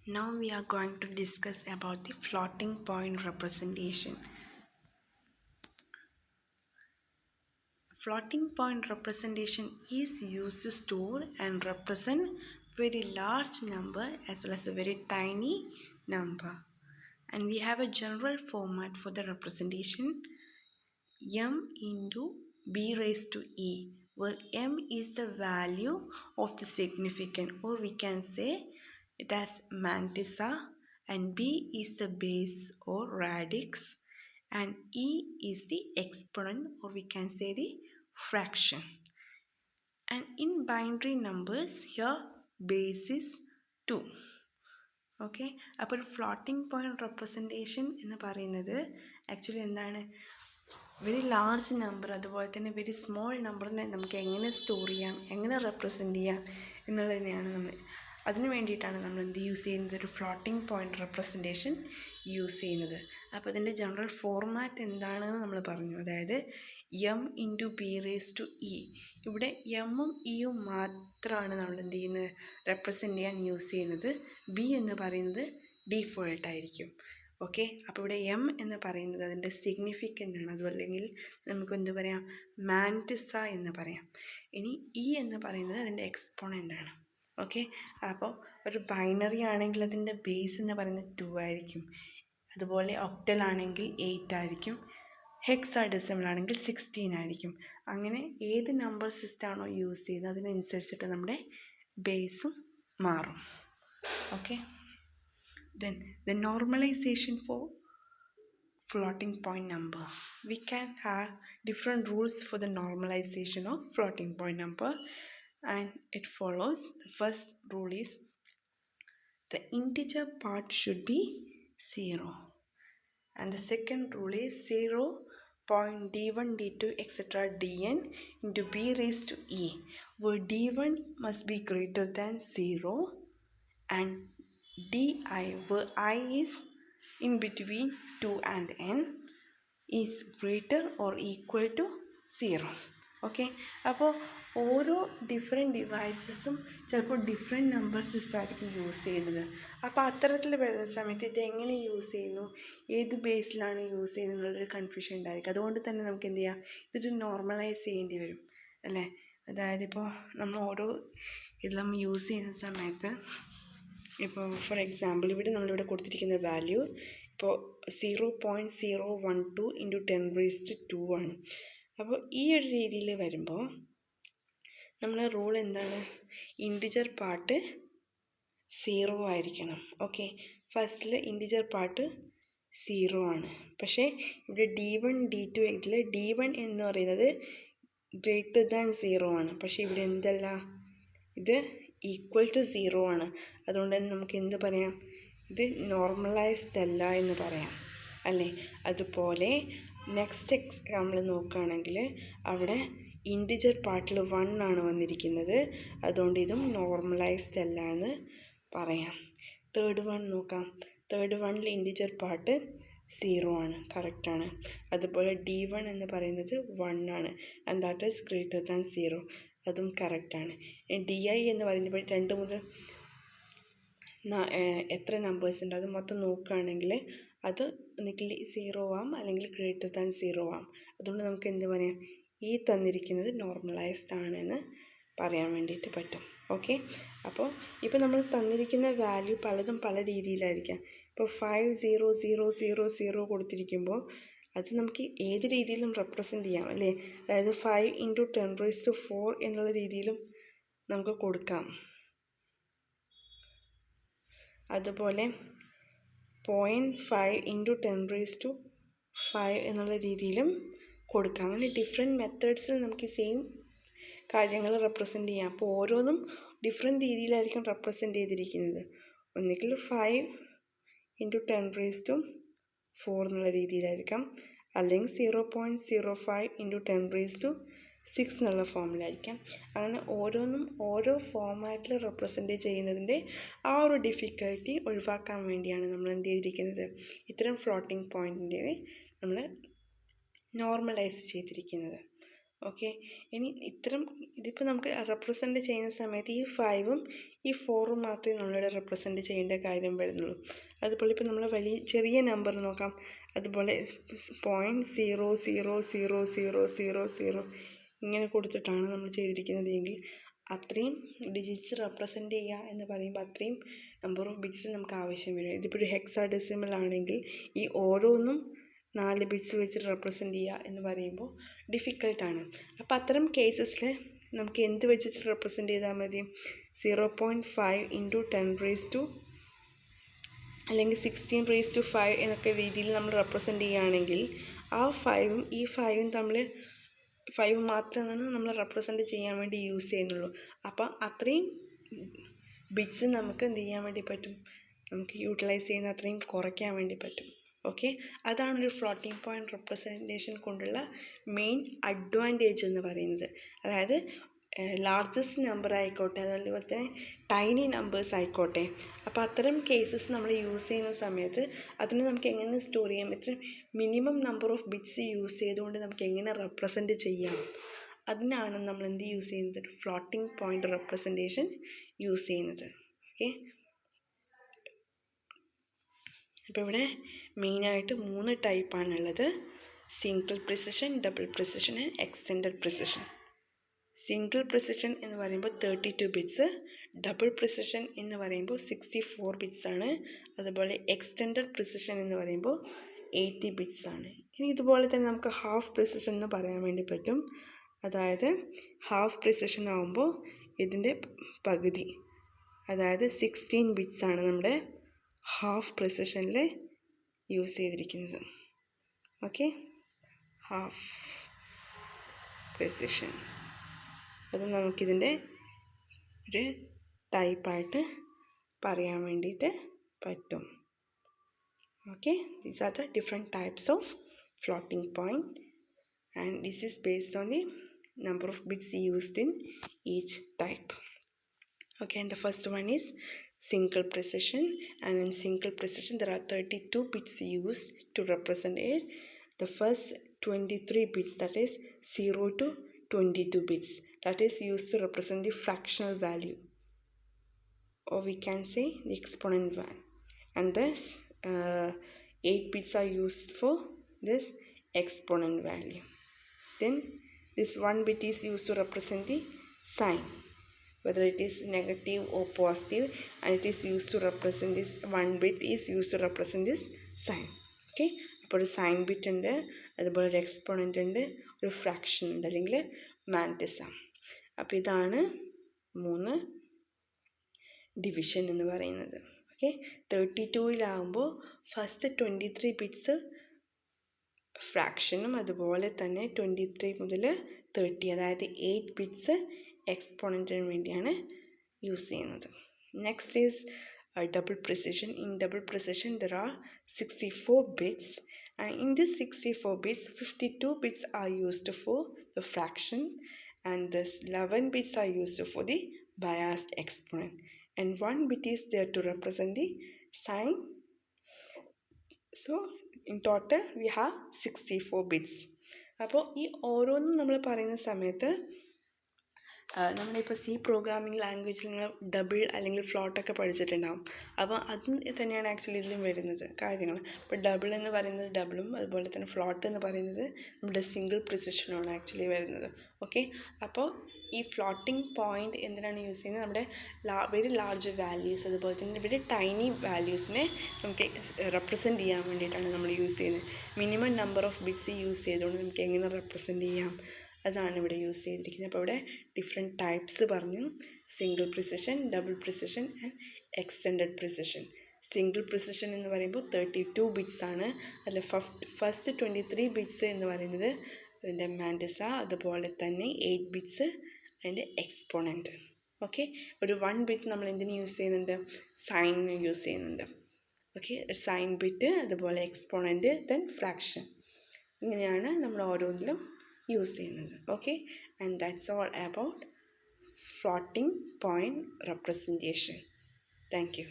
Now we are going to discuss about the floating point representation. Floating point representation is used to store and represent very large number as well as a very tiny number. And we have a general format for the representation m into b raised to e, where m is the value of the significand, or we can say it as mantissa, and b is the base or radix, and e is the exponent, or we can say the fraction. And in binary numbers, here base is 2. Okay, അപ്പോൾ ഒരു floating point representation എന്ന് പറയുന്നത് actually എന്താണ്, very large number അതുപോലെ തന്നെ very small നമ്പറിനെ നമുക്ക് എങ്ങനെ സ്റ്റോർ ചെയ്യാം, എങ്ങനെ റെപ്രസെൻറ്റ് ചെയ്യാം എന്നുള്ളതിനെയാണ് അതിന് വേണ്ടിയിട്ടാണ് നമ്മൾ എന്ത് യൂസ് ചെയ്യുന്നത്, ഒരു ഫ്ലോട്ടിംഗ് പോയിന്റ് റെപ്രസെൻറ്റേഷൻ യൂസ് ചെയ്യുന്നത്. അപ്പോൾ അതിൻ്റെ ജനറൽ ഫോർമാറ്റ് എന്താണെന്ന് നമ്മൾ പറഞ്ഞു, അതായത് M into B raise to E. ഇവിടെ എമ്മും ഇയും മാത്രമാണ് നമ്മൾ എന്ത് ചെയ്യുന്നത്, റെപ്രസെൻറ്റ് ചെയ്യാൻ യൂസ് ചെയ്യുന്നത്. ബി എന്ന് പറയുന്നത് ഡീഫോൾട്ട് ആയിരിക്കും. ഓക്കെ, അപ്പോൾ ഇവിടെ എം എന്ന് പറയുന്നത് അതിൻ്റെ സിഗ്നിഫിക്കൻ്റ് ആണ്, അതുമല്ലെങ്കിൽ നമുക്ക് എന്ത് പറയാം, മാൻറ്റിസ എന്ന് പറയാം. ഇനി ഇ എന്ന് പറയുന്നത് അതിൻ്റെ എക്സ്പോണൻ്റ് ആണ്. ഓക്കെ, അപ്പോൾ ഒരു ബൈനറി ആണെങ്കിൽ അതിൻ്റെ ബേസ് എന്ന് പറയുന്നത് 2 ആയിരിക്കും. അതുപോലെ ഒക്ടൽ ആണെങ്കിൽ 8 ആയിരിക്കും. ഹെക്സാഡെസിമൽ ആണെങ്കിൽ 16 ആയിരിക്കും. അങ്ങനെ ഏത് നമ്പർ സിസ്റ്റം ആണോ യൂസ് ചെയ്യുന്നത് അതിനനുസരിച്ചിട്ട് നമ്മുടെ ബേസും മാറും. Okay, then the normalization for floating point number. We can have different rules for the normalization of floating point number, and it follows. The first rule is the integer part should be 0, and the second rule is 0 point d1 d2 etc dn into b raised to e, where d1 must be greater than 0 and di, where I is in between 2 and n, is greater or equal to 0. Okay, അപ്പോൾ ഓരോ different ഡിവൈസസും ചിലപ്പോൾ different number system ആയിരിക്കും use ചെയ്യുന്നത്. അപ്പോൾ അത്തരത്തിൽ വരുന്ന സമയത്ത് ഇതെങ്ങനെ യൂസ് ചെയ്യുന്നു, ഏത് ബേസിലാണ് യൂസ് ചെയ്യുന്നത് എന്നുള്ളൊരു കൺഫ്യൂഷൻ ഉണ്ടായിരിക്കും. അതുകൊണ്ട് തന്നെ നമുക്ക് എന്ത് ചെയ്യാം, ഇതൊരു നോർമലൈസ് ചെയ്യേണ്ടി വരും അല്ലേ. അതായത് ഇപ്പോൾ നമ്മൾ ഓരോ ഇതെല്ലാം യൂസ് ചെയ്യുന്ന സമയത്ത്, ഇപ്പോൾ ഫോർ എക്സാമ്പിൾ നമ്മളിവിടെ കൊടുത്തിരിക്കുന്ന വാല്യൂ ഇപ്പോൾ 0.012 ഇൻറ്റു 10⁻² ആണ്. അപ്പോൾ ഈ ഒരു രീതിയിൽ വരുമ്പോൾ നമ്മളെ റൂൾ എന്താണ്, ഇൻറ്റിജർ പാർട്ട് 0 ആയിരിക്കണം. ഓക്കെ, ഫസ്റ്റിൽ ഇൻറ്റിജർ പാർട്ട് 0 ആണ്. പക്ഷേ ഇവിടെ d1 d2 ഇതിൽ d1 എന്ന് പറയുന്നത് ഗ്രേറ്റർ ദാൻ 0 ആണ്. പക്ഷേ ഇവിടെ എന്തല്ല, ഇത് ഈക്വൽ ടു 0 ആണ്. അതുകൊണ്ട് തന്നെ നമുക്ക് എന്ത് പറയാം, ഇത് നോർമലൈസ്ഡ് അല്ല എന്ന് പറയാം അല്ലേ. അതുപോലെ നെക്സ്റ്റ് എക്സാമ്പിൾ നോക്കുകയാണെങ്കിൽ അവിടെ ഇൻറ്റിജർ പാർട്ടിൽ 1 ആണ് വന്നിരിക്കുന്നത്, അതുകൊണ്ട് ഇതും നോർമലൈസ്ഡ് അല്ല എന്ന് പറയാം. തേർഡ് വൺ നോക്കാം. തേർഡ് വണ്ണിൽ ഇൻറ്റിജർ പാർട്ട് 0 ആണ്, കറക്റ്റാണ്. അതുപോലെ d1 എന്ന് പറയുന്നത് 1 ആണ്, and that is greater than 0, അതും കറക്റ്റാണ്. di എന്ന് പറയുന്നത് 2 മുതൽ എത്ര നമ്പേഴ്സ് ഉണ്ട് അത് മൊത്തം നോക്കുകയാണെങ്കിൽ അത് ഒന്നുകിൽ 0 ആവാം അല്ലെങ്കിൽ ഗ്രേറ്റർ ദാൻ 0 ആവാം. അതുകൊണ്ട് നമുക്ക് എന്ത് പറയാം, ഈ തന്നിരിക്കുന്നത് നോർമലൈസ്ഡ് ആണെന്ന് പറയാൻ വേണ്ടിയിട്ട് പറ്റും. ഓക്കെ, അപ്പോൾ ഇപ്പോൾ നമ്മൾ തന്നിരിക്കുന്ന വാല്യൂ പലതും പല രീതിയിലായിരിക്കാം. ഇപ്പോൾ 50000 കൊടുത്തിരിക്കുമ്പോൾ അത് നമുക്ക് ഏത് രീതിയിലും റെപ്രസെൻറ്റ് ചെയ്യാം അല്ലേ. അതായത് 5 ഇൻറ്റു 10⁻4 എന്നുള്ള രീതിയിലും നമുക്ക് കൊടുക്കാം. അതുപോലെ 0.5 ഇൻറ്റു 10⁻5 എന്നുള്ള രീതിയിലും കൊടുക്കാം. അങ്ങനെ ഡിഫറെൻറ്റ് മെത്തേഡ്സിൽ നമുക്ക് സെയിം കാര്യങ്ങൾ റെപ്രസെൻറ്റ് ചെയ്യാം. അപ്പോൾ ഓരോന്നും ഡിഫറെൻറ്റ് രീതിയിലായിരിക്കും റെപ്രസെൻറ്റ് ചെയ്തിരിക്കുന്നത്. ഒന്നുകിൽ 5 ഇൻറ്റു 10⁻4 എന്നുള്ള രീതിയിലായിരിക്കാം, അല്ലെങ്കിൽ 0.05 ഇൻറ്റു 10⁻6 എന്നുള്ള ഫോമിലായിരിക്കാം. അങ്ങനെ ഓരോന്നും ഓരോ ഫോമാറ്റിൽ റെപ്രസെൻറ്റ് ചെയ്യുന്നതിൻ്റെ ആ ഒരു ഡിഫിക്കൽറ്റി ഒഴിവാക്കാൻ വേണ്ടിയാണ് നമ്മൾ എന്ത് ചെയ്തിരിക്കുന്നത്, ഇത്തരം ഫ്ലോട്ടിംഗ് പോയിൻറ്റിനെ നമ്മൾ നോർമലൈസ് ചെയ്തിരിക്കുന്നത്. ഓക്കെ, ഇനി ഇതിപ്പോൾ നമുക്ക് റെപ്രസെൻ്റ് ചെയ്യുന്ന സമയത്ത് ഈ 5ഉം ഈ 4ഉം മാത്രമേ നമ്മളിവിടെ റെപ്രസെൻ്റ് ചെയ്യേണ്ട കാര്യം വരുന്നുള്ളൂ. അതുപോലെ ഇപ്പോൾ നമ്മൾ ചെറിയ നമ്പർ നോക്കാം. അതുപോലെ 0.000000 ഇങ്ങനെ കൊടുത്തിട്ടാണ് നമ്മൾ ചെയ്തിരിക്കുന്നത് എങ്കിൽ അത്രയും ഡിജിറ്റ്സ് റെപ്രസെൻ്റ് ചെയ്യുക എന്ന് പറയുമ്പോൾ അത്രയും നമ്പർ ഓഫ് ബിറ്റ്സ് നമുക്ക് ആവശ്യം വരും. ഇതിപ്പോൾ ഒരു ഹെക്സാഡെസിമൽ ആണെങ്കിൽ ഈ ഓരോന്നും 4 ബിറ്റ്സ് വെച്ച് റെപ്രസെൻ്റ് ചെയ്യുക എന്ന് പറയുമ്പോൾ ഡിഫിക്കൽട്ടാണ്. അപ്പോൾ അത്തരം കേസസിൽ നമുക്ക് എന്ത് വെച്ചിട്ട് റെപ്രസെൻ്റ് ചെയ്താൽ മതി? 0.5 ഇൻറ്റു 10 അല്ലെങ്കിൽ 16 എന്നൊക്കെ രീതിയിൽ നമ്മൾ റെപ്രസെൻ്റ് ചെയ്യുകയാണെങ്കിൽ ആ 5ഉം ഈ 5ഉം തമ്മിൽ 5 മാത്രമാണ് നമ്മൾ റെപ്രസെൻ്റ് ചെയ്യാൻ വേണ്ടി യൂസ് ചെയ്യുന്നുള്ളൂ. അപ്പം അത്രയും ബിറ്റ്സ് നമുക്ക് എന്ത് ചെയ്യാൻ വേണ്ടി പറ്റും? നമുക്ക് യൂട്ടിലൈസ് ചെയ്യുന്ന അത്രയും കുറയ്ക്കാൻ വേണ്ടി പറ്റും. ഓക്കെ, അതാണ് ഒരു ഫ്ലോട്ടിംഗ് പോയിൻ്റ് റെപ്രസെൻറ്റേഷൻ കൊണ്ടുള്ള മെയിൻ അഡ്വാൻറ്റേജ് എന്ന് പറയുന്നത്. അതായത് ലാർജസ്റ്റ് നമ്പർ ആയിക്കോട്ടെ, അതുപോലെ തന്നെ ടൈനി നമ്പേഴ്സ് ആയിക്കോട്ടെ. അപ്പോൾ അത്തരം കേസസ് നമ്മൾ യൂസ് ചെയ്യുന്ന സമയത്ത് അതിന് നമുക്ക് എങ്ങനെ സ്റ്റോർ ചെയ്യാം, എത്ര minimum number of bits use ചെയ്തുകൊണ്ട് നമുക്ക് എങ്ങനെ റെപ്രസെൻറ്റ് ചെയ്യാം, അതിനാണ് നമ്മൾ എന്ത് യൂസ് ചെയ്യുന്നത്? ഫ്ലോട്ടിംഗ് പോയിൻ്റ് റെപ്രസെൻറ്റേഷൻ യൂസ് ചെയ്യുന്നത്. ഓക്കെ, അപ്പോൾ ഇവിടെ മെയിനായിട്ട് 3 ടൈപ്പാണുള്ളത്: single precision, double precision and extended precision. Single precision എന്ന് പറയുമ്പോൾ 32 ബിറ്റ്സ്, ഡബിൾ പ്രിസിഷൻ എന്ന് പറയുമ്പോൾ 64 ബിറ്റ്സ് ആണ്. അതുപോലെ എക്സ്റ്റെൻഡഡ് പ്രിസിഷൻ എന്ന് പറയുമ്പോൾ 80 ബിറ്റ്സ് ആണ്. ഇനി ഇതുപോലെ തന്നെ നമുക്ക് ഹാഫ് പ്രിസിഷൻ എന്ന് പറയാൻ വേണ്ടി പറ്റും. അതായത് ഹാഫ് പ്രിസിഷൻ ആകുമ്പോൾ ഇതിൻ്റെ പകുതി, അതായത് 16 ബിറ്റ്സ് ആണ് നമ്മുടെ ഹാഫ് പ്രിസിഷനിൽ യൂസ് ചെയ്തിരിക്കുന്നത്. ഓക്കെ, ഹാഫ് പ്രിസിഷൻ അത് നമുക്കിതിൻ്റെ ഒരു ടൈപ്പായിട്ട് പറയാൻ വേണ്ടിയിട്ട് പറ്റും. Okay, these are the different types of floating point and this is based on the number of bits used in each type. Okay, and the first one is single precision, and in single precision there are 32 bits used to represent it. The first 23 bits, that is 0 to 22 bits, that is used to represent the fractional value, or we can say the exponent value, and thus 8 bits are used for this exponent value. Then this 1 bit is used to represent the sign, whether it is negative or positive, and it is used to represent this 1 bit is used to represent this sign. Okay, അപ്പോൾ ഒരു sign bit ഉണ്ട്, അതുപോലെ ഒരു exponent ഉണ്ട്, ഒരു fraction ഉണ്ട്, അല്ലെങ്കിൽ മാൻറ്റിസ. അപ്പോൾ ഇതാണ് 3 ഡിവിഷൻ എന്ന് പറയുന്നത്. ഓക്കെ, 32-ലാകുമ്പോൾ ഫസ്റ്റ് 23 ബിറ്റ്സ് ഫ്രാക്ഷനും, അതുപോലെ തന്നെ 23 മുതൽ 30, അതായത് 8 ബിറ്റ്സ് എക്സ്പോണൻറ്റിന് വേണ്ടിയാണ് യൂസ് ചെയ്യുന്നത്. Next is double precision. In double precision there are 64 bits, and in this 64 bits 52 bits are used for the fraction, and this 11 bits are used for the biased exponent, and 1 bit is there to represent the sign. So in total we have 64 bits. അപ്പോൾ ഈ ഓരോന്നും നമ്മൾ പറയുന്ന സമയത്ത് നമ്മളിപ്പോൾ C programming ലാംഗ്വേജിൽ നിങ്ങൾ double അല്ലെങ്കിൽ ഫ്ലോട്ടൊക്കെ പഠിച്ചിട്ടുണ്ടാകും. അപ്പോൾ അത് തന്നെയാണ് ആക്ച്വലി ഇതിലും വരുന്നത് കാര്യങ്ങൾ. ഇപ്പോൾ ഡബിൾ എന്ന് പറയുന്നത് ഡബിളും, അതുപോലെ തന്നെ ഫ്ലോട്ട് എന്ന് പറയുന്നത് നമ്മുടെ സിംഗിൾ പ്രിസിഷനുമാണ് ആക്ച്വലി വരുന്നത്. ഓക്കെ, അപ്പോൾ ഈ ഫ്ലോട്ടിംഗ് പോയിൻ്റ് എന്തിനാണ് യൂസ് ചെയ്യുന്നത്? നമ്മുടെ വെരി ലാർജ് വാല്യൂസ്, അതുപോലെ തന്നെ വെരി ടൈനി വാല്യൂസിനെ നമുക്ക് റെപ്രസെൻറ്റ് ചെയ്യാൻ വേണ്ടിയിട്ടാണ് നമ്മൾ യൂസ് ചെയ്യുന്നത്. Minimum number of bits use ചെയ്തുകൊണ്ട് നമുക്ക് എങ്ങനെ റെപ്രസെൻറ്റ് ചെയ്യാം, അതാണ് ഇവിടെ യൂസ് ചെയ്തിരിക്കുന്നത്. അപ്പോൾ ഇവിടെ ഡിഫറെൻറ്റ് ടൈപ്സ് പറഞ്ഞു: single precision, double precision and extended precision. Single precision എന്ന് പറയുമ്പോൾ 32 ബിറ്റ്സ് ആണ്. അതിൽ ഫസ്റ്റ് 23 ബിറ്റ്സ് എന്ന് പറയുന്നത് അതിൻ്റെ മാൻറ്റിസ, അതുപോലെ തന്നെ 8 ബിറ്റ്സ് അതിൻ്റെ എക്സ്പോണൻറ്റ്. ഓക്കെ, ഒരു 1 ബിറ്റ് നമ്മൾ എന്തിന് യൂസ് ചെയ്യുന്നുണ്ട്? സൈനിന് യൂസ് ചെയ്യുന്നുണ്ട്. ഓക്കെ, സൈൻ ബിറ്റ്, അതുപോലെ എക്സ്പോണൻറ്റ്, ദെൻ ഫ്രാക്ഷൻ, ഇങ്ങനെയാണ് നമ്മൾ ഓരോന്നിലും യൂസ് ചെയ്യുന്നത്. Okay, and that's all about floating point representation. Thank you.